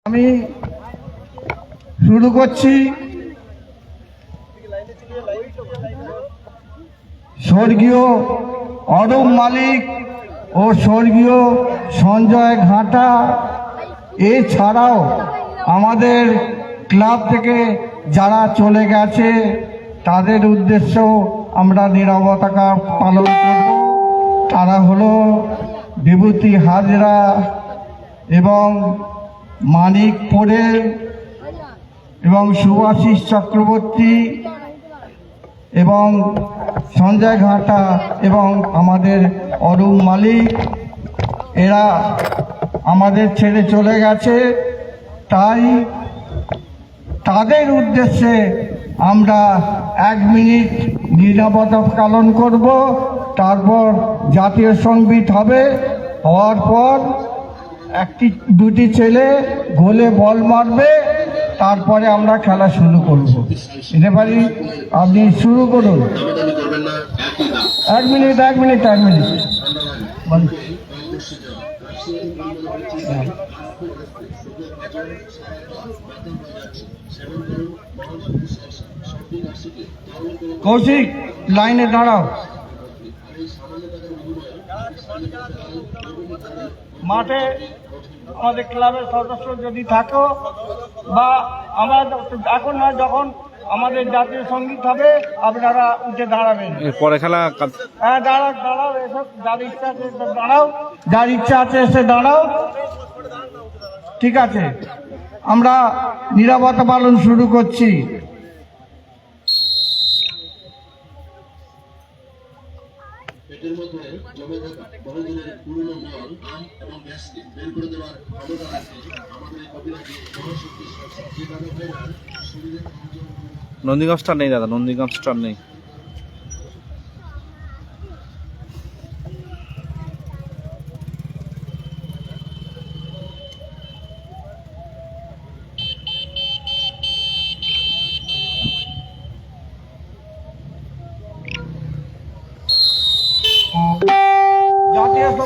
আমি শুরু করছি স্বর্গীয় অরূপ মালিক ও স্বর্গীয় সঞ্জয় ঘাটা এছাড়াও আমাদের ক্লাব থেকে যারা চলে গেছে তাদের উদ্দেশ্য আমরা নীরবতা পালন করব। তারা হলো বিভূতি হাজরা এবং মানিক পোড়েল এবং সুভাষিস চক্রবর্তী এবং সঞ্জয় ঘাটা এবং আমাদের অরূপ মালিক, এরা আমাদের ছেড়ে চলে গেছে। তাই তাদের উদ্দেশ্যে আমরা 1 মিনিট নীরবতা পালন করব। তারপর জাতীয় সঙ্গীত হবে। হওয়ার পর দুটি ছেলে গোলে বল মারবে, তারপরে আমরা খেলা শুরু করব। এতে পারি আপনি শুরু করুন। 1 মিনিট কৌশিক, লাইনে দাঁড়াও। মাঠে আমাদের ক্লাবের সদস্য যদি থাকো বা আমরা এখন নয়, যখন আমাদের জাতীয় সঙ্গীত হবে আপনারা উঠে দাঁড়াবেন। পরে খেলা হ্যাঁ, দাঁড়াও এসব, যার ইচ্ছা আছে দাঁড়াও, যার ইচ্ছা আছে এসে দাঁড়াও। ঠিক আছে, আমরা নীরবতা পালন শুরু করছি। পেটের মধ্যে জমে থাকা বহুদিনের পুরনো মল এবং গ্যাসকে বের করে দেওয়ার ক্ষমতা রাখে আমাদের এই কবিরাজি মহাশক্তি যে তাদের শরীরে নন্দীগঞ্জ স্টার নেই দাদা, নন্দীগঞ্জ স্টার নেই।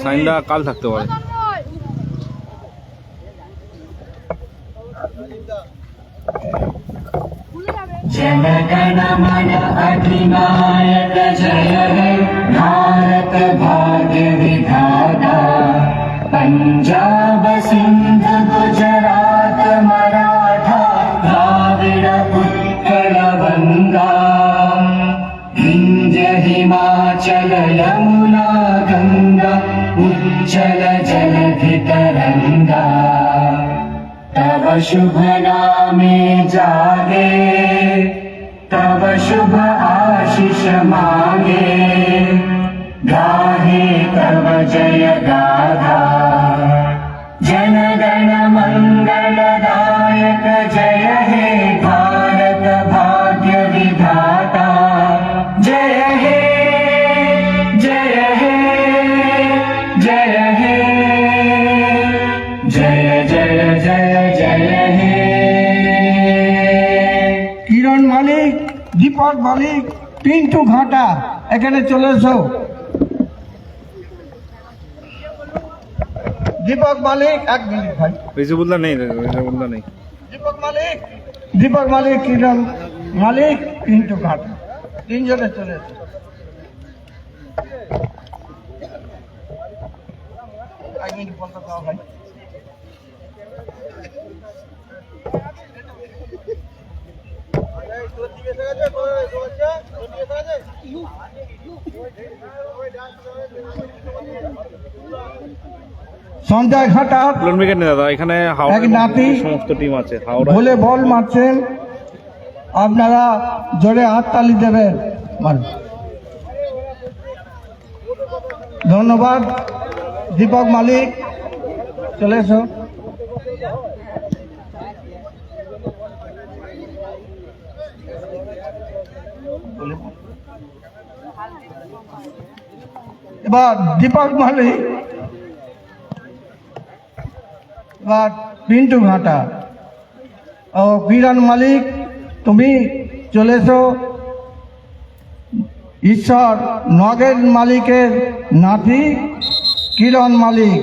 সাইনটা কাল থাকতে পারে। जनगण मन अधिनायक जय हे भारत भाग्य विधाता। पंजाब सिंध गुजरात मराठा द्राविड़ उत्कल बंगा। विंध्य हिमाचल यमुना गंगा उज्जल जलधि तरंगा। तव शुभ नामे जागे तव शुभ आशीष मांगे। गाहे तव जय गाथा जनगण मंगलदायक जय हे भारत भाग्य विधाता। जय हे जय हे जय हे जय जय जय जय हे। কিরণ মালিক, দীপক মালিক, পিন্টু ঘাটা এখানে চলে এসো। দীপক মালিক, 1 মিনিট ভাই। রিজুবুল্লাহ নেই, রিজুবুল্লাহ নেই। দীপক মালিক, কিরণ মালিক, পিন্টু ঘাটা, 3 জনে চলে এসো। এক মিনিট বলতে দাও ভাই। সঞ্জয় ঘাটা উইকেট নেই দাদা, এখানে এক নাতি সমস্ত টিম আছে। হাওড়া বলে বল মারছেন, আপনারা জোরে হাততালি দেবেন। ধন্যবাদ। দীপক মালিক চলে এসো। এবার দীপক মালিক, এবার পিন্টু ঘাটা ও কিরণ মালিক, তুমি চলে এসো। ঈশ্বর নগেন মালিকের নাতি কিরণ মালিক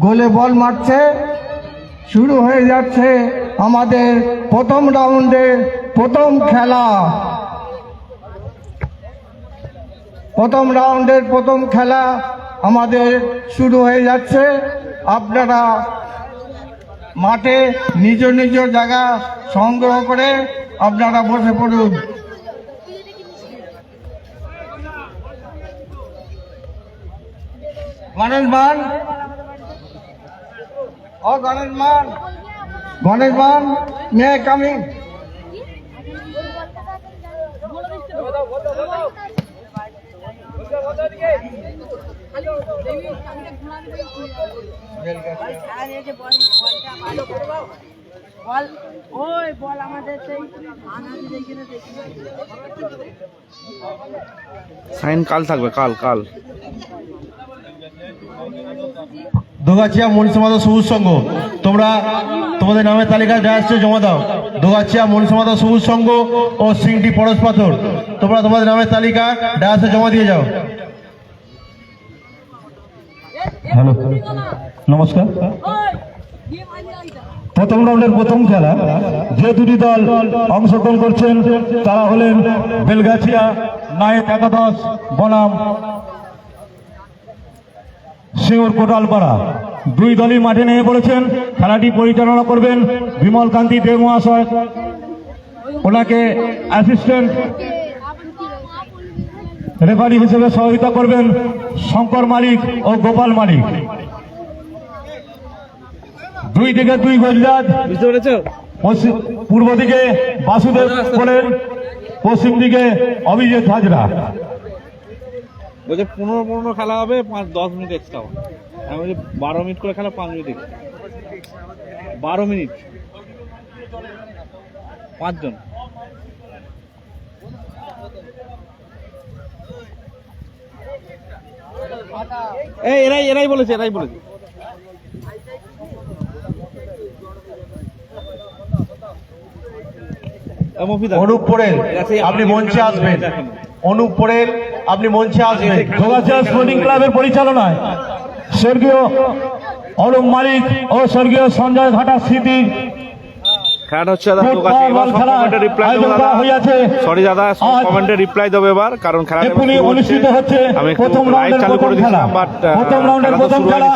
গোলে বল মারছে, শুরু হয়ে যাচ্ছে আমাদের প্রথম রাউন্ডের প্রথম খেলা। প্রথম রাউন্ডের প্রথম খেলা আমাদের শুরু হয়ে যাচ্ছে। আপনারা মাঠে নিজ নিজ জায়গা সংগ্রহ করে আপনারা বসে পড়ুন। গণেশ মান, ও গণেশ মান, গণেশ মান, মে কামিং। সাইন কাল থাকবে, কাল কাল। দোগাছিয়া মনীষমাতা সবুজ সংঘ, তোমরা তোমাদের নামের তালিকা ডায়াসে জমা দাও। দোগাছিয়া মনীষমাতা সবুজ সংঘ ও সিংটি পরশ পাথর, তোমরা তোমাদের নামের তালিকা ডায়াসে জমা দিয়ে যাও। হ্যালো, নমস্কার। প্রথম রাউন্ডের প্রথম খেলা যে দুটি দল অংশগ্রহণ করছেন তারা হলেন বেলগাছিয়া নায়ক একাদশ বনাম শিউর কোটালপাড়া। দুই দলই মাঠে নেমে পড়েছেন। খেলাটি পরিচালনা করবেন বিমল কান্তি দেব মহাশয়, ওনাকে অ্যাসিস্ট্যান্ট রেফারি হিসেবে সহযোগিতা করবেন শঙ্কর মালিক ও গোপাল মালিক। দুই দিকে দুই গজরাজ, বুঝতে পেরেছো? পূর্ব দিকে বাসুদেব বলেন, পশ্চিম দিকে অভিজিৎ হাজরা। বলছে 15 খেলা হবে, 10 মিনিট এক্সট্রা হবে। আমি বলছি 12 মিনিট করে খেলা, 5 মিনিট এক্সট্রা। 12 মিনিট 5 জন। এই এরাই বলেছে, এরাই বলেছে। অনুপ পোড়েল আপনি মঞ্চে আসবেন। অনুপ পোড়েল আপনি মঞ্চে আসবেন। দোগাছিয়া স্পোর্টিং ক্লাবের পরিচালনায় স্বর্গীয় অরূপ মালিক ও স্বর্গীয় সঞ্জয় ঘাটা স্মৃতি খেলাটা হচ্ছে দাদা দোগাছি। এবার সব কমেন্টে রিপ্লাই দেবো দাদা। সরি দাদা, সব কমেন্টে রিপ্লাই দেবো এবার, কারণ খেলাটা অনুষ্ঠিত হচ্ছে। আমি প্রথম লাইভ চালু করে দিয়েছিলাম, বাট প্রথম রাউন্ডের প্রথম খেলা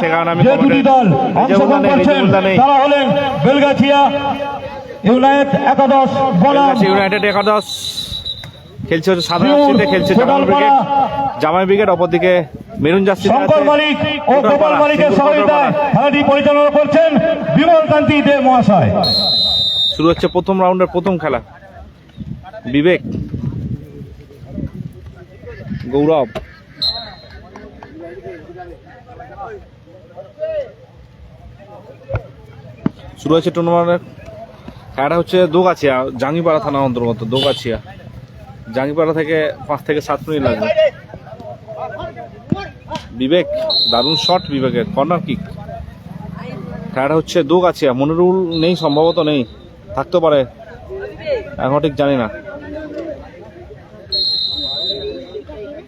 যে দুটি দল অংশগ্রহণ করছেন তারা হলেন বেলগাছিয়া ইউনাইটেড একাদশ বনাম ইউনাইটেড একাদশ। খেলছে হচ্ছে সাদা জার্সিতে, খেলছে জামাই ব্রিগেড। জামাই ব্রিগেড অপরদিকে মেরুন জার্সিতে শঙ্কর মালিক ও গোপাল মালিকের সহযোগিতায় খেলাটি পরিচালনা করছেন বিমল কান্তি দেব মহাশয়। শুরু হচ্ছে প্রথম রাউন্ডের প্রথম খেলা। বিবেক, গৌরব, শুরু হচ্ছে টুর্নামেন্টের খেলাটা হচ্ছে দোগাছিয়া, জাঙ্গিপাড়া থানা অন্তর্গত দোগাছিয়া। জাঙ্গিপাড়া থেকে 5 থেকে 7 মিনিট লাগবে। বিবেক, দারুণ শট বিবেকের, কর্নার কিক। খেলাটা হচ্ছে দোগাছিয়া, মনিরুল নেই, সম্ভবত নেই, থাকতে পারে, এখন ঠিক জানি না।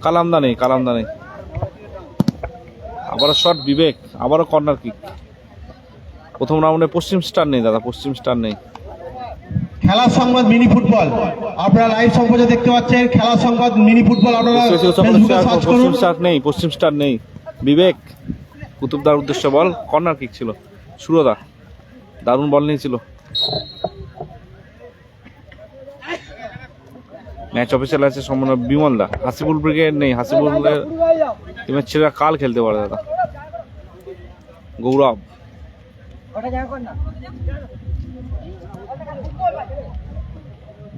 কালামদা নেই, কালামদা নেই। আবারও শট বিবেক, আবারও কর্নার কিক। প্রথম রাউন্ডে পশ্চিম স্টার নেই দাদা, পশ্চিম স্টার নেই। খেলা সংবাদ মিনি ফুটবল আপনারা লাইভ সম্প্রচার দেখতে পাচ্ছেন। খেলা সংবাদ মিনি ফুটবল আপনারা ফেসবুকে সার্চ করুন। পশ্চিম স্টার নেই, পশ্চিম স্টার নেই। বিবেক, কুতুবদার উদ্দেশ্য বল, কর্নার কিক ছিল। সুরদা দারুণ বল নিয়েছিল। ম্যাচ অফিসিয়াল আছে সম্পূর্ণ বিমল দা। হাসিবুল ব্রিগেড নেই, হাসিবুলের টিমের ছেলেরা কাল খেলতে পারে দাদা। গৌরব,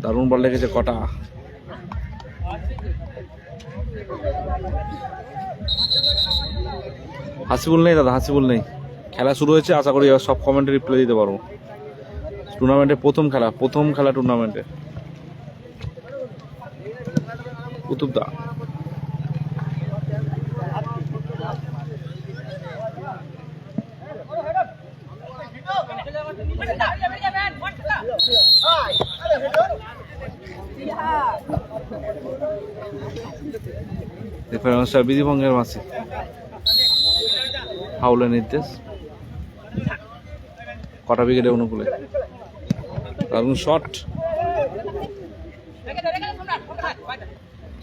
দারুণ বল লেগেছে কটা। হাসিবুল নেই দাদা, হাসিবুল নেই। খেলা শুরু হয়েছে, আশা করি এবার সব কমেন্টে রিপ্লাই দিতে পারবো। টুর্নামেন্টের প্রথম খেলা টুর্নামেন্টে। কুতুবদা, বিধিভঙ্গের মাসে ফাউলের নির্দেশ। কটা উইকেটে অনুকূলে। দারুণ শট,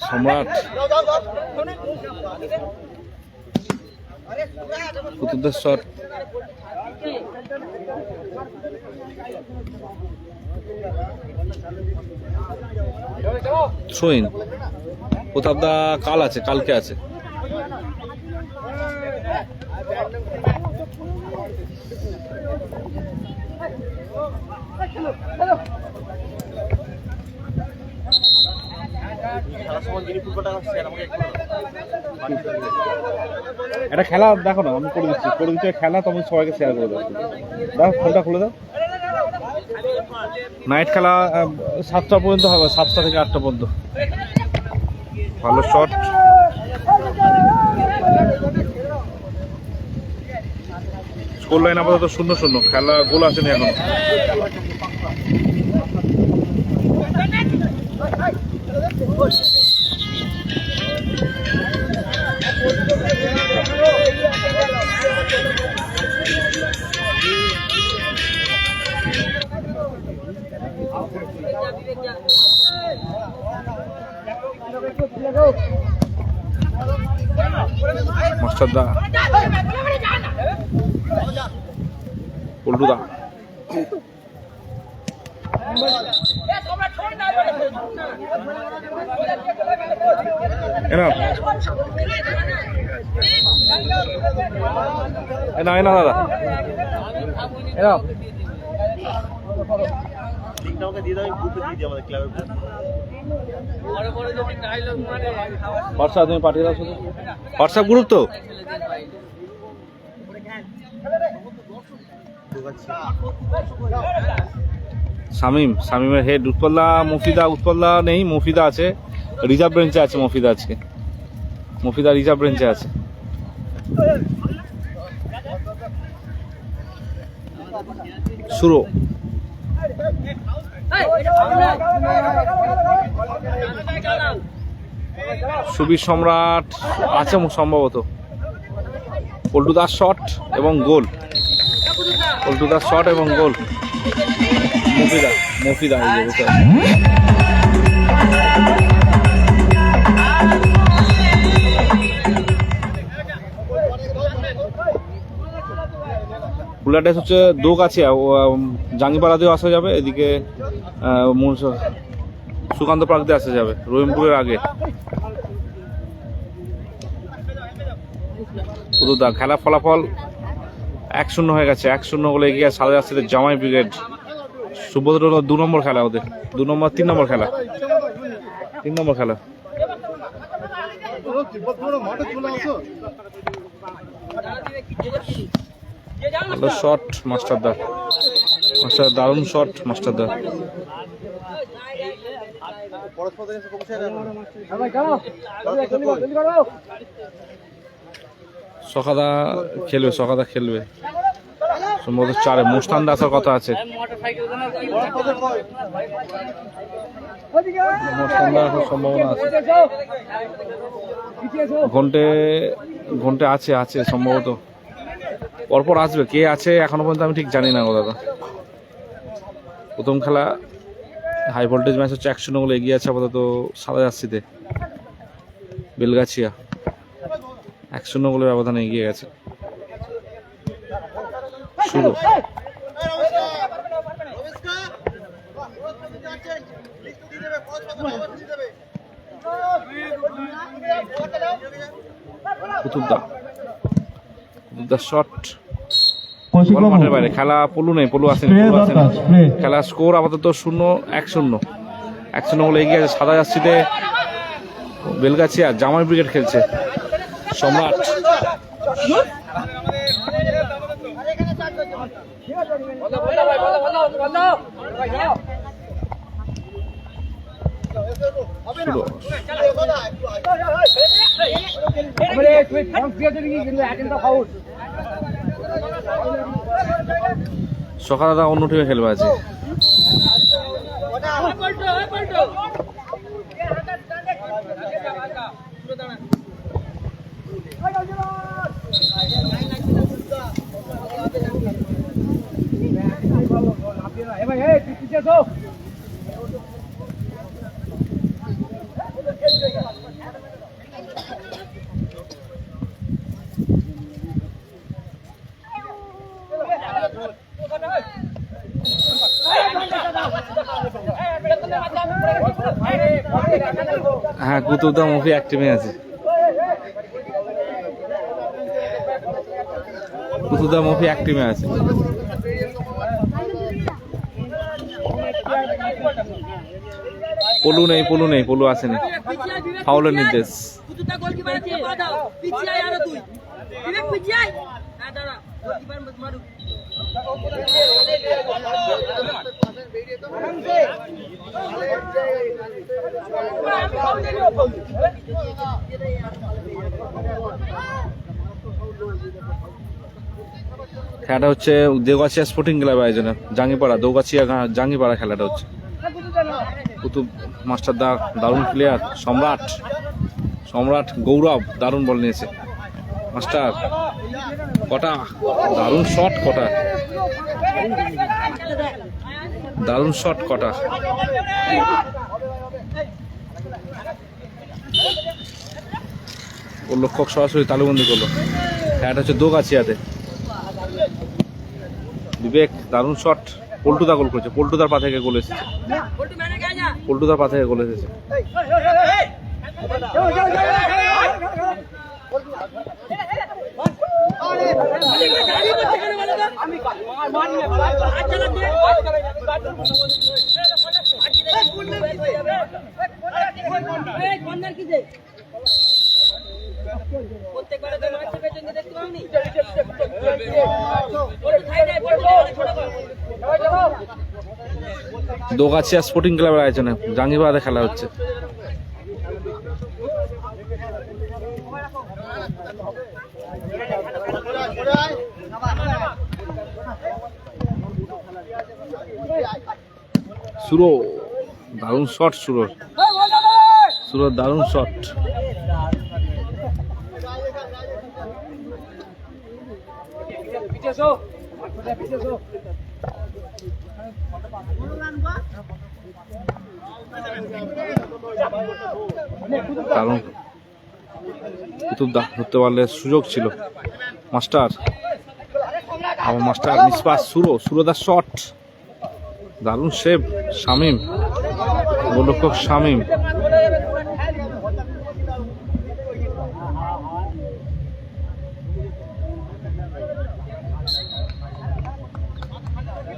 সম্রাট পুতুলদার শট, থ্রোইন। প্রতাপদা কাল আছে, কালকে আছে। একটা খেলা দেখো না, আমি করে দিচ্ছি খেলা, তুমি সবাইকে শেয়ার করে দাও। দাও ফোনটা খুলে দাও। নাইট খেলা 7টা পর্যন্ত হবে, 7টা থেকে 8টা পর্যন্ত। ভালো শট, স্কোর লাইন আপাতত 0-0, খেলা গোল আসেনি এখন। মাস্টারদা, পল্টুদা, এনা দাদা, এনা হোয়াটসঅ্যাপ তুমি পাঠিয়ে দাও শুধু, হোয়াটসঅ্যাপ গ্রুপ তো। শামিমের হেড। উৎপলদা নেই, মফিদা আছে, রিজার্ভ বেঞ্চে আছে মফিদা। আজকে মফিদা রিজার্ভ বেঞ্চে আছে। শুরু, সুবীর সম্রাট আছে সম্ভবত। পল্টুদার শট এবং গোল, পল্টুদার শট এবং গোল। মফিদা এই যে বসে আছে। বুলাডেস হচ্ছে দোগাছিয়া, জাঙ্গিপাড়া দিয়ে আসা যাবে, এদিকে সুকান্ত পার্ক দিয়ে আসা যাবে, রহিমপুরের আগে। খেলা ফলাফল 1-0 হয়ে গেছে। 1-0 গোলে এগিয়ে সাদা জার্সিতে জামাই ব্রিগেড। সুব্রত 2 নম্বর খেলা, ওদের 3 নম্বর খেলা। ভালো শট মাস্টারদার, দারুণ শট মাস্টারদার। সকাদা খেলবে সম্ভবত 4-এ। মোস্তান দাসের কথা আছে, মোস্তান দাসের সম্ভাবনা আছে। ঘন্টে আছে সম্ভবত, পরপর আসবে। কে আছে এখনো পর্যন্ত আমি ঠিক জানি না গো দাদা। প্রথম খেলা হাই ভোল্টেজ ম্যাচ হচ্ছে 1-0 গোলে এগিয়ে আছে আপাতত সাদা জার্সিতে বেলগাছিয়া। 1-0 গোলের ব্যবধানে এগিয়ে গেছে। শুরু, কুতুবদা শট, মাঠের বাইরে। খেলা পলু নেই, পলু আসেনি। খেলা স্কোর আপাতত 1-0 গোলে এগিয়ে আছে সাদা জার্সিতে বেলগাছিয়া। জামাই ব্রিগেড খেলছে। সম্রাট, সকালে অন্য টিমে খেলবে আছে। হ্যাঁ, কুতুবদা মুভি এক টিমে আছে। কুতুবদা মুভি এক টিমে আছে। পলু নেই, পলু আসেনি। ফাউলের নির্দেশ। খেলাটা হচ্ছে দেওগাছিয়া স্পোর্টিং ক্লাবের আয়োজনে, জাঙ্গিপাড়া, দৌগাছিয়া জাঙ্গিপাড়া খেলাটা হচ্ছে। কুতুব মাস্টার দারুণ প্লেয়ার, সম্রাট গৌরব দারুণ বল নিয়েছে। মাস্টার কটা, দারুণ শট কটা, দারুণ শট কটা। ও লক্ষক সরাসরি তালুবন্দি করলো। খেলাটা হচ্ছে দোগাছিয়াতে। বিবেক দারুণ শট, পল্টুদা গোল করেছে। পল্টুদার পা থেকে গোল এসেছে। দোগাছিয়া স্পোর্টিং ক্লাবের আয়োজনে জাঙ্গিপাড়াতে খেলা হচ্ছে। সুরো দারুণ শট, সুরোর দারুণ শট। কারণ কুতুবদা ধরতে পারলে সুযোগ ছিল। মাস্টার নিষ্পাস, সুরোদার শট, দারুণ সেভ। শামীম, গোলরক্ষক শামীম।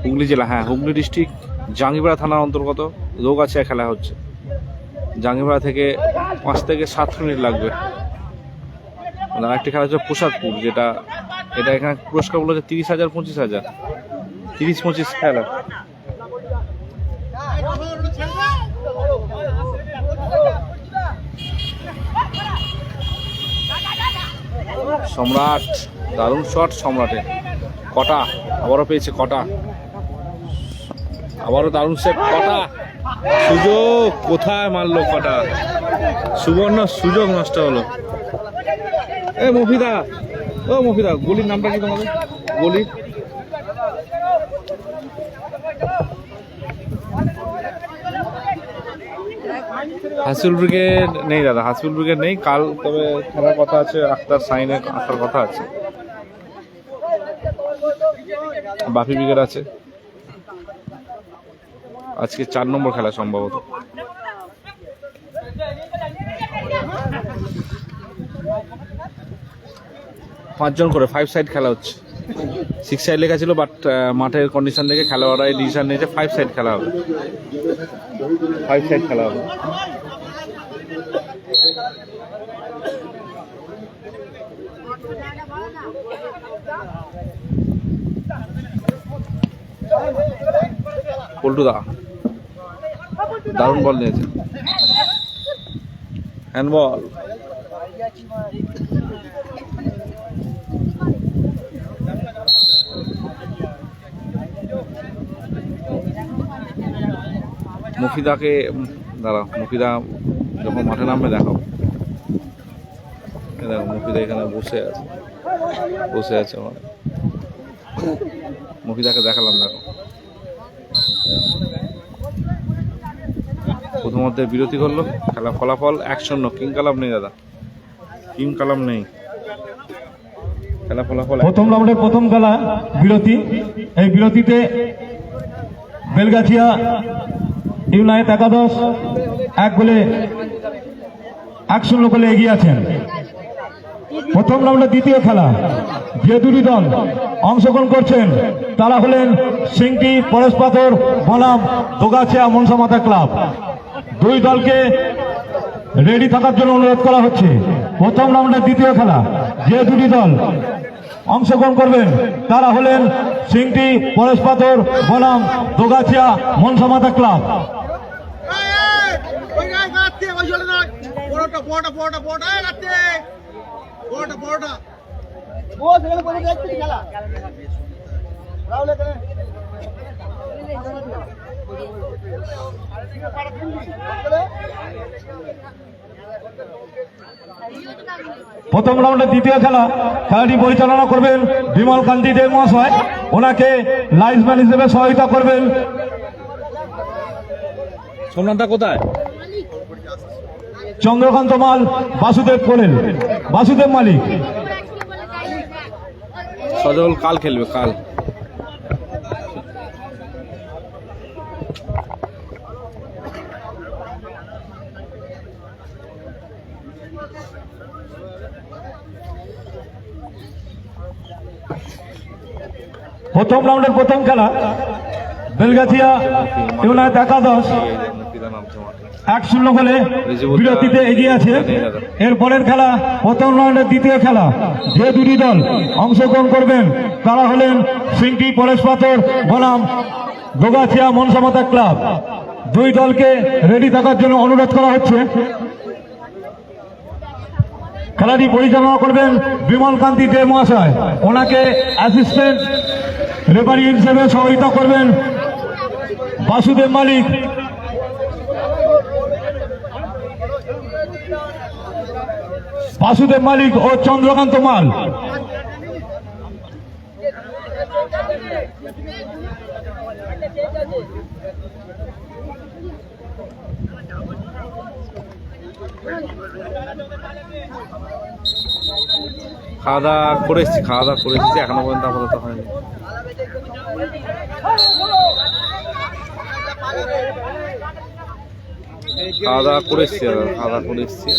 হুগলি জেলা, হ্যাঁ হুগলি ডিস্ট্রিক্ট, জাঙ্গিপাড়া থানার অন্তর্গত দোগাছিয়া খেলা হচ্ছে। জাঙ্গিপাড়া থেকে 5 থেকে 7 মিনিট লাগবে। আরেকটি খেলা হচ্ছে প্রসাদপুর, এটা এখানে পুরস্কার বলা হচ্ছে 30,000 25,000, 30-25 খেলা। সম্রাট দারুণ শট, সম্রাটের কটা, আবারও পেয়েছে কটা, আবারও দারুণ সেভ কটা। সুযোগ কোথায় মারলো কটা, সুবর্ণ সুযোগ নষ্ট হলো। মফিদা গলির নামটা কি তোমাদের? গলি হাসিবুল ব্রিগেড নেই দাদা, হাসিবুল ব্রিগেড নেই। কাল তবে খেলার কথা আছে, আখতার সাইনে আসার কথা আছে। বাপি ব্রিগেড আছে। আজকে 4 নম্বর খেলা সম্ভবত। পাঁচজন করে 5 সাইড খেলা হচ্ছে। 6 সাইড লেখা ছিল, বাট মাঠের কন্ডিশন দেখে খেলোয়াড়রা ডিসিশন নিয়েছে 5 সাইড খেলা হবে। 5 সাইড খেলা হবে। পল্টুদা দারুণ বল নিয়েছে, হ্যান্ডবল। মুফিদাকে দাঁড়াও, মুফিদা যখন মাঠে নামবে দেখাও। দেখো মুফিদা এখানে বসে আছে। মুফিদাকে দেখালাম, দেখো। প্রথমার্ধে বিরতি করলো, খেলা ফলাফল 1-0। কিং কালাম নেই দাদা, কিং কালাম নেই, খেলা ফলাফল প্রথম রাউন্ডের প্রথম খেলা বিরতি। এই বিরতিতে বেলগাছিয়া ইউনাইটেড একাদশ 1-0 গোলে এগিয়ে আছেন। প্রথম রাউন্ডের দ্বিতীয় খেলা, যে দুটি দল অংশগ্রহণ করছেন তারা হলেন সিংটি পরশপাথর বনাম দোগাছিয়া মনসামাতা ক্লাব। দুই দলকে রেডি থাকার জন্য অনুরোধ করা হচ্ছে। প্রথম রাউন্ডের দ্বিতীয় খেলা, যে দুটি দল অংশগ্রহণ করবেন তারা হলেন সিংটি পরশপাথর বনাম দোগাছিয়া মনসামাতা ক্লাব। প্রথম রাউন্ডের দ্বিতীয় খেলা, খেলাটি পরিচালনা করবেন বিমল কান্তি দে মহাশয়। ওনাকে লাইন্সম্যান হিসেবে সহায়তা করবেন সোমনাথদা কোথায়? চন্দ্রকান্ত মাল, বাসুদেব কোলেল, বাসুদেব মালিক। সজল কাল খেলবে, কাল। প্রথম রাউন্ডের প্রথম খেলা, বেলগাছিয়া ইউনাইটেড একাদশ 1-0 গোলে বিরতিতে এগিয়ে আছে। এরপরের খেলা, প্রথম রাউন্ডের দ্বিতীয় খেলা, যে দুটি দল অংশগ্রহণ করবেন তারা হলেন সিংটি পরশপাথর বনাম দোগাছিয়া মনসামাতা ক্লাব। দুই দলকে রেডি থাকার জন্য অনুরোধ করা হচ্ছে। খেলাটি পরিচালনা করবেন বিমল কান্তি দে মহাশয়। ওনাকে অ্যাসিস্ট্যান্ট রেফারি হিসেবে সহায়তা করবেন বাসুদেব মালিক। বাসুদেব মালিক ও চন্দ্রকান্ত মাল। খাওয়া দাওয়া করে এসছি, এখনো পর্যন্ত আপাতত হয়নি। খাওয়া দাওয়া করে এসছি,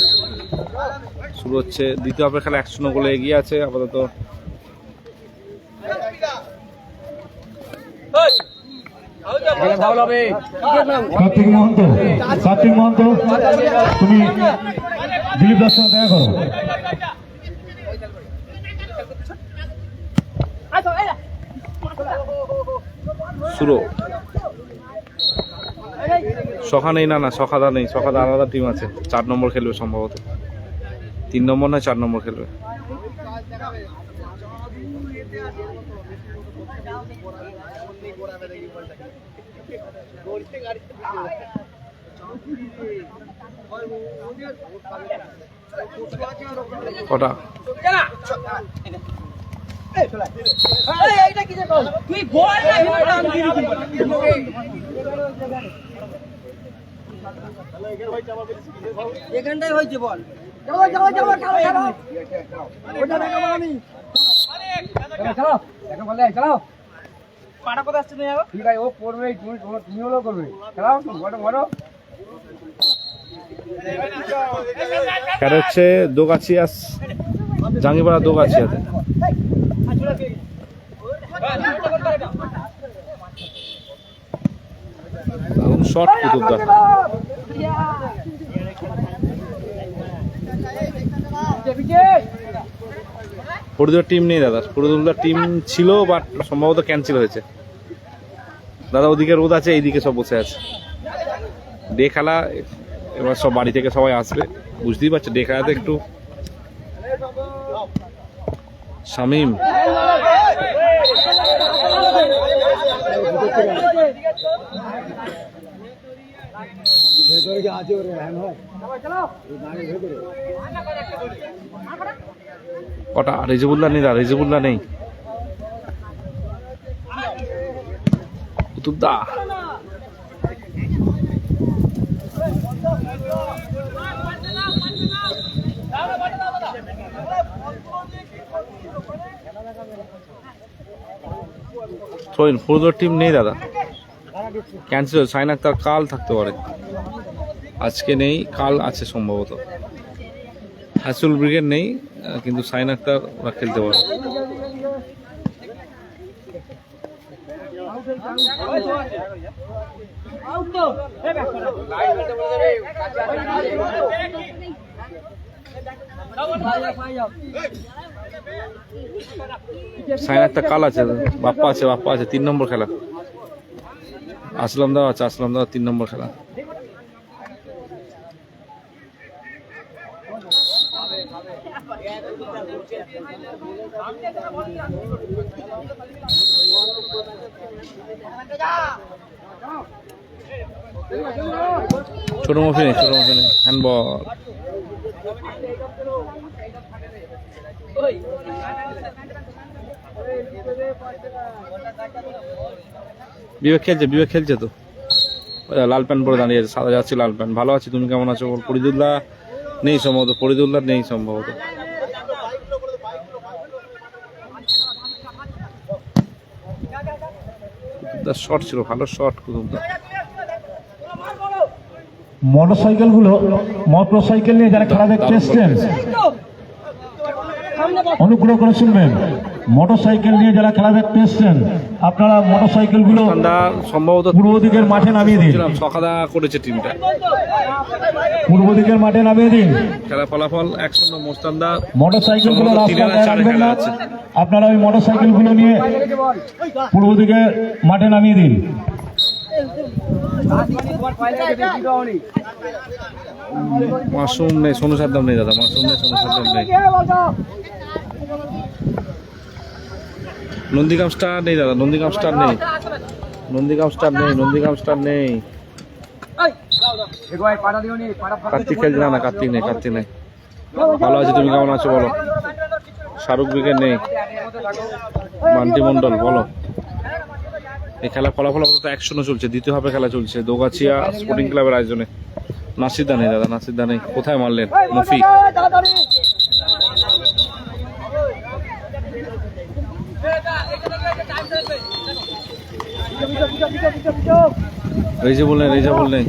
শুরু হচ্ছে দ্বিতীয় হাফের খেলা। 1-0 গোলে এগিয়ে আছে আপাতত। কার্তিক মহন্ত, তুমি দিলীপ দাস সঙ্গে দেখা করো। শুরু সখা নেই, না সখাদা নেই, সখাদা আলাদা টিম আছে। 4 নম্বর খেলবে সম্ভবত, 3 নম্বর নয় 4 নম্বর খেলবে। কটা এখানটাই হয়েছে বল। যাও যাও যাও খেলো খেলো ওটা দেখাবো আমি। চলো দেখো বলে চলো পাটা কোথায় আসছে তুমি? ঠিক আছে ও করবে, তুমি হলো করবে। খেলাও বড় বড় খেলা হচ্ছে দোগাছিয়া জাঙ্গিপাড়া দোগাছিয়াতে। শর্ট কুতুবদার, ফরিদুলের টিম নেই দাদা। ফরিদুলদার টিম ছিল বাট সম্ভবত ক্যান্সেল হয়েছে দাদা। ওদিকে রোদ আছে, এইদিকে সব বসে আছে। ডে খেলা, এবার সব বাড়ি থেকে সবাই আসবে, বুঝতেই পারছো। ডে খেলাতে একটু শামিম কটা রেজিবুল্লাহ নেই, রেজিবুল্লাহ নেই। কুতুবদা ফুলদর টিম নেই দাদা, ক্যান্সেল। সাইন আক্তার কাল থাকতে পারে, আজকে নেই, কাল আছে সম্ভবত। হাসুল ব্রিগেড নেই, কিন্তু সাইন আক্তার ওরা খেলতে পারে। সাইন আক্তার কাল আছে, বাপ্পা আছে, বাপ্পা আছে 3 নম্বর খেলা। আসলাম দা আছে, আসলাম দা 3 নম্বর খেলা। ছোট মফি নেই, ছোট মফি নেই, হ্যান্ডবল। বিবেক খেলছে, বিবেক খেলছে তো, লাল প্যান্ট পরে দাঁড়িয়ে আছে, সাদা যাচ্ছে লাল প্যান্ট। ভালো আছি, তুমি কেমন আছো? ফরিদুল্লাহ নেই সম্ভবত, ফরিদুল্লাহ নেই সম্ভবত। শট ছিল, ভালো শট কুতুবদা। মোটরসাইকেল নিয়ে যারা খেলা দেখতে এসছেন অনুগ্রহ করে শুনবেন। মোটরসাইকেল নিয়ে যারা খেলা দেখতে এসছেন আপনারা মোটরসাইকেল গুলো সম্ভবত পূর্ব দিকের মাঠে নামিয়ে দিন। সকাদা করেছে টিমটা, পূর্ব দিকের মাঠে নামিয়ে দিন। খেলা ফলাফল 1-0 মোস্তান্দা। মোটরসাইকেল গুলো আপনারা ওই মোটরসাইকেল গুলো নিয়ে পূর্ব দিকে মাঠে নামিয়ে দিন। মাশরুম নেই, সোনু সাদ্দাম নেই দাদা, মাশরুম নেই, সোনু সাদ্দাম নেই। নন্দীগ্রাম স্টার নেই দাদা, নন্দীগ্রাম স্টার নেই, নন্দীগ্রাম স্টার নেই, নন্দীগ্রাম স্টার নেই। কার্তিক খেলছে না, কার্তিক নেই, কার্তিক নেই। ভালো আছে, তুমি কেমন আছো বলো? শাহরুখ ব্রিগেড নেই, মান্টি মন্ডল বলো। এই খেলা ফলাফল 1-0 চলছে, দ্বিতীয় হাফে খেলা চলছে দোগাছিয়া স্পোর্টিং ক্লাবের আয়োজনে। নাসিরদা নেই দাদা, নাসিরদা নেই। কোথায় মারলেন মফি? রেজাবুল নেই, রেজাবুল নেই,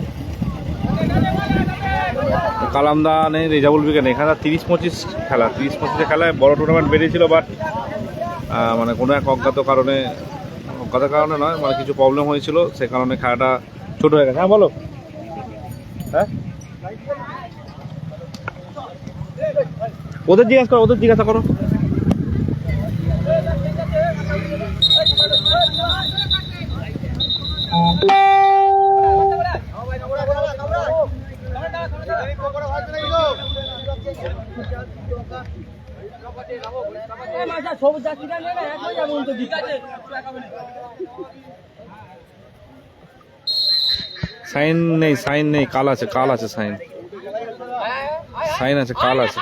কালামদা নেই, রেজাবুল ব্রিগেড নেই। এখানে 30-25 খেলা, 30-25 খেলায় বড় টুর্নামেন্ট বেরিয়েছিল, বাট মানে কোনো এক অজ্ঞাত কারণে নয়, মানে কিছু প্রবলেম হয়েছিল, সে কারণে খেলাটা ছোট হয়ে গেছে। হ্যাঁ বলো, হ্যাঁ ওদের জিজ্ঞাসা করো, ওদের জিজ্ঞাসা করো। সাইন নেই, সাইন নেই, কাল আছে, কাল আছে সাইন, সাইন আছে, কাল আছে।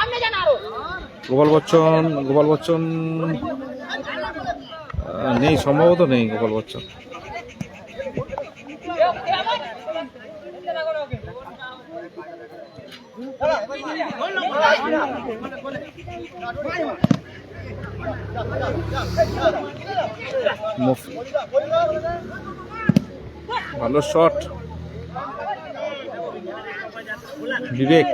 গোপাল বচ্চন, গোপাল বচ্চন নেই সম্ভবত, নেই গোপাল বচ্চন। ভালো শট বিবেক।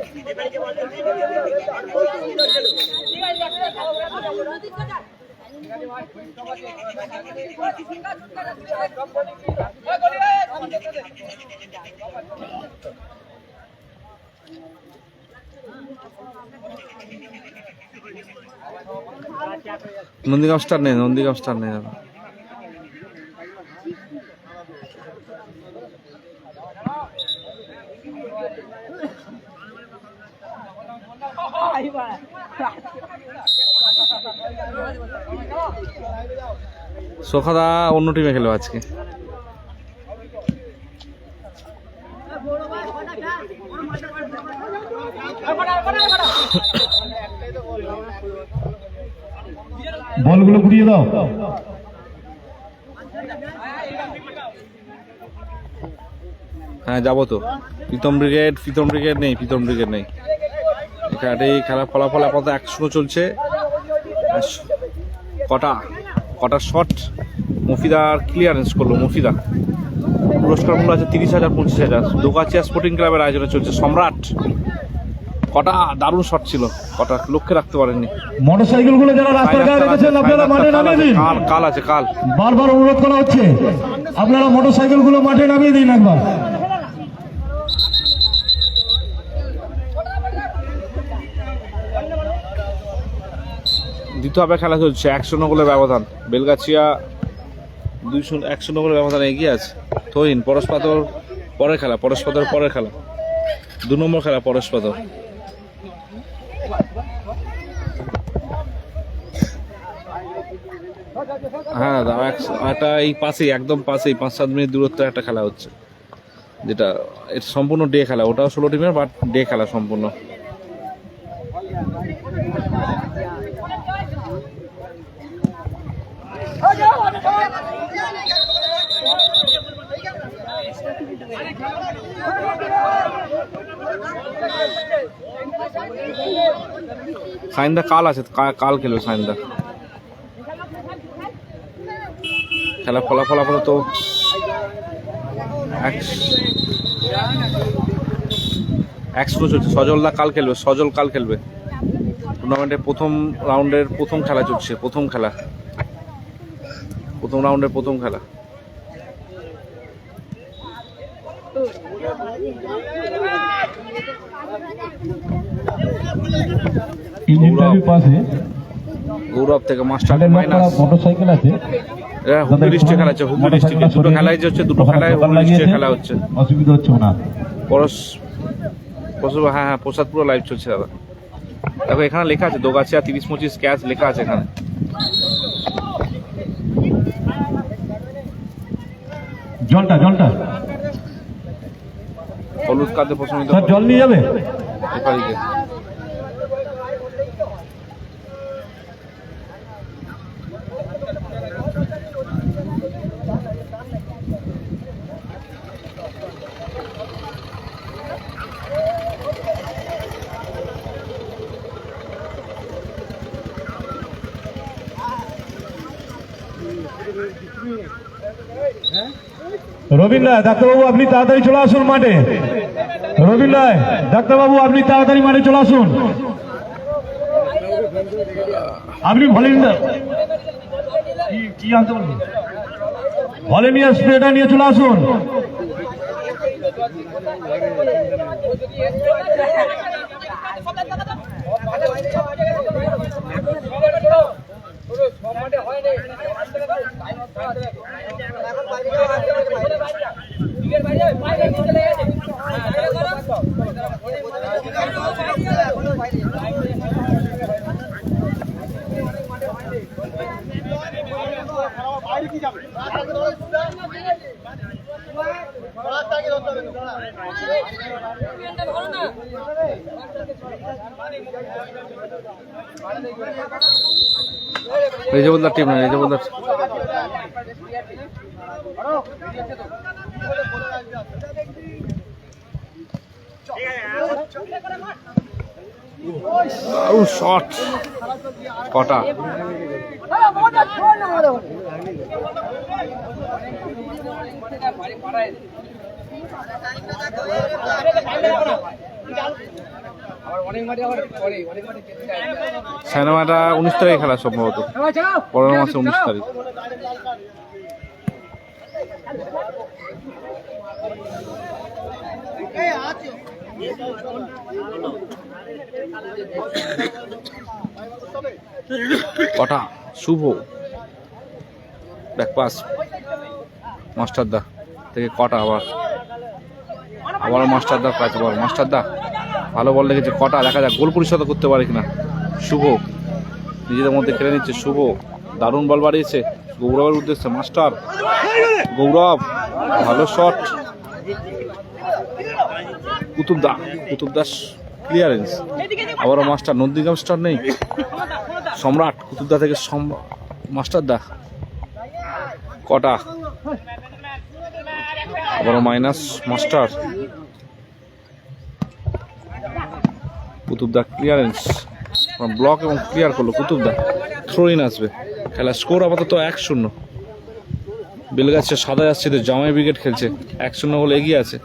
নন্দীগ্রাম স্টার নেই, নন্দীগ্রাম স্টার নেই দাদা। সোখাদা অন্য টিমে খেলো আজকে। বলগুলো ঘুরিয়ে দাও। হ্যাঁ যাবো তো। প্রীতম ব্রিগেড নেই, এখানে খেলার ফলাফল আপাতত 1-0 চলছে। কটা শট মফিদার ক্লিয়ারেন্স করলো। মফিদা পুরস্কার মূল্য আছে 30,000 25,000। দোকাচিয়া স্পোর্টিং ক্লাবের আয়োজনে চলছে। সম্রাট কটা দারুণ শট ছিল, কটা লক্ষ্যে রাখতে পারেননি। মোটরসাইকেল গুলো যারা রাস্তার গায়ে রেখেছেন আপনারা মাঠে নামিয়ে দিন। কাল আছে কাল। বারবার অনুরোধ করা হচ্ছে আপনারা মোটরসাইকেল গুলো মাঠে নামিয়ে দিন একবার। দ্বিতীয় হাফে খেলা চলছে। 1-0 গোলের ব্যবধান। বেলগাছিয়া 1-0 গোলের ব্যবধান এগিয়ে আছে। থইন পরশপাথর পরের খেলা, 2 নম্বর খেলা পরশপাথর। হ্যাঁ একটা এই পাশেই, একদম পাশেই 5-7 মিনিট দূরত্বে একটা খেলা হচ্ছে, যেটা এটা সম্পূর্ণ ডে খেলা। ওটাও 16 টিমের, বাট ডে খেলা সম্পূর্ণ। সাইন্দা কাল আছে, কাল খেলবে সাইন্দা। খেলা ফলাফল আপাতত 1-0 চলছে। সজল কাল খেলবে। টুর্নামেন্টের প্রথম রাউন্ডের প্রথম খেলা চলছে। প্রথম রাউন্ডের প্রথম খেলা। গৌরব থেকে মাস্টার মাইনাস মোটরসাইকেল আছে, হুগলি ডিস্ট্রিক্ট খেলা হচ্ছে। হুগলি ডিস্ট্রিক্টে দুটো খেলাই হচ্ছে, হুগলি ডিস্ট্রিক্টে খেলা হচ্ছে। অসুবিধা হচ্ছে না। হ্যাঁ প্রসাদপুর লাইভ চলছে দাদা। দেখো এখানে লেখা আছে দোগাছিয়া 30-25 ক্যাচ লেখা আছে এখানে। জলটা হলুদ কার্ডে প্রশ্ন জল নিয়ে যাবে। রবীন রায় ডাক্তারবাবু আপনি তাড়াতাড়ি চলে আসুন মাঠে। রবীন রায় ডাক্তারবাবু আপনি তাড়াতাড়ি মাঠে চলে আসুন। আপনি কি আনতে বলবেন? ভলেনিয়ার স্প্রেটা নিয়ে চলে আসুন। রেজাবুল্লাহ টিম না, রেজাবুল্লাহ শট কটা সিনেমাটা 19 তারিখে খেলা সম্ভবত, পরের মাসে 19 তারিখ। কটা শুভ ব্যাকপাস মাস্টারদা থেকে কটা আবার মাস্টারদার কাছে বল। মাস্টারদা ভালো বল লেগেছে, কটা দেখা যাক গোল পরিশোধ করতে পারে কিনা। শুভ নিজেদের মধ্যে খেলে নিচ্ছে, শুভ দারুণ বল বাড়িয়েছে গৌরবের উদ্দেশ্যে। মাস্টার গৌরব ভালো শট। কুতুবদাস ক্লিয়ারেন্স, আবারও মাস্টার। নন্দীগ্রাম স্টার নেই, সম্রাট কুতুবদা থেকে মাস্টারদা। কটা আবারও মাইনাস মাস্টার। কুতুবদা ক্লিয়ারেন্স, ব্লক এবং ক্লিয়ার করলো কুতুবদা। থ্রো ইন আসবে। খেলা স্কোর আপাতত 1-0। বেলগাছিয়া সাদা আসছে, জামাই ব্রিগেড খেলছে, 1-0 বলে এগিয়ে আছে।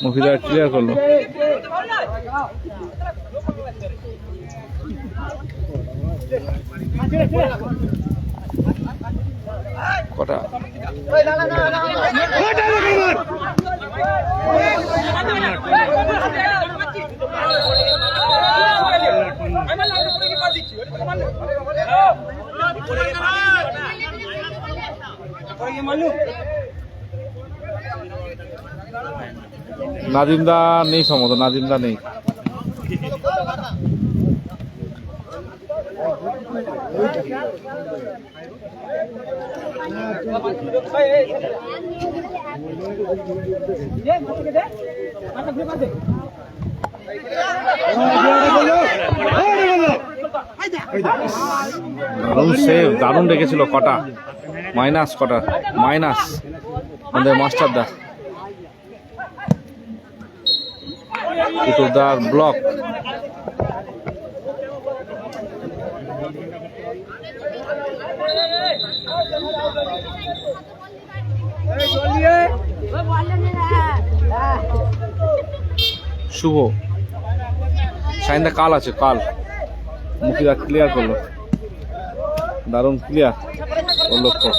মফিদার ক্লিয়ার করলো। কটা নাদিমদা নেই, সম্ভবত নাদিমদা নেই। দারুণ সেভ, দারুণ রেখেছিল। কটা মাইনাস, কটা মাইনাস আমাদের মাস্টারদা। কুতুবদার ব্লক। শুভ সাইনদা কাল আছে, কাল। মুখিদা ক্লিয়ার করলো, দারুণ ক্লিয়ার। লক্ষ্য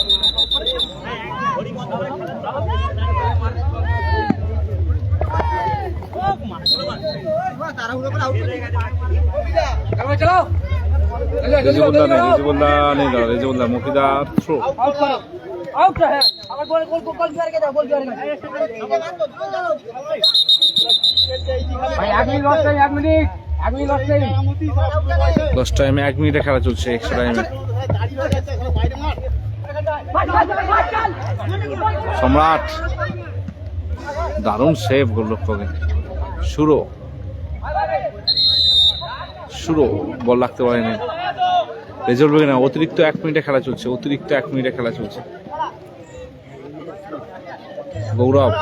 রেজিবুল্লাহ নেই, রেজিবুল্লাহ নেই, দাঁড়া রেজিবুল্লাহ। মুখিদা থ্রো। দশ টাইমে 1 মিনিটে খেলা চলছে, এক্সট্রা টাইমে। সম্রাট দারুণ সেভ গোলরক্ষকে। শুরু শুরু বল লাগতে পারেনি। রেজাল্ট না, অতিরিক্ত 1 মিনিটে খেলা চলছে, অতিরিক্ত 1 মিনিটে খেলা চলছে। গৌরব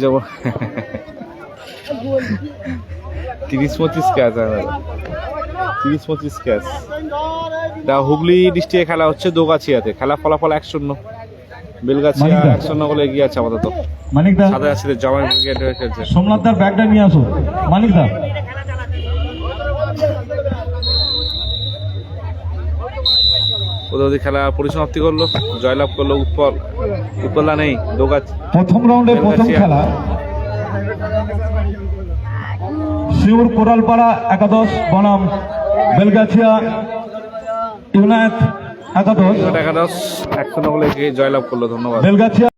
যাব 30-35 ক্যাচ, 30-35 ক্যাচ। হুগলি ডিস্ট্রিক্টে খেলা হচ্ছে দোগাছিয়াতে। খেলা ফলাফল 1-0, বেলগাছিয়া 1-0 বলে এগিয়ে আছে আপাতত। মানিকদা সাদা আসলে জামাই ব্রিগেড খেলছে। সোমনাথদার ব্যাগটা নিয়ে আসো মানিকদা। ওদের খেলা পরিসমাপ্তি করলো, জয়লাভ করলো উৎপল। উৎপলদা নেই, দোগাছি। প্রথম রাউন্ডের প্রথম খেলা শিউর কোরালপাড়া একাদশ বনাম বেলগাছিয়া ইউনাইট একাদশ। 1-0 বলে এগিয়ে জয়লাভ করলো। ধন্যবাদ। বেলগাছিয়া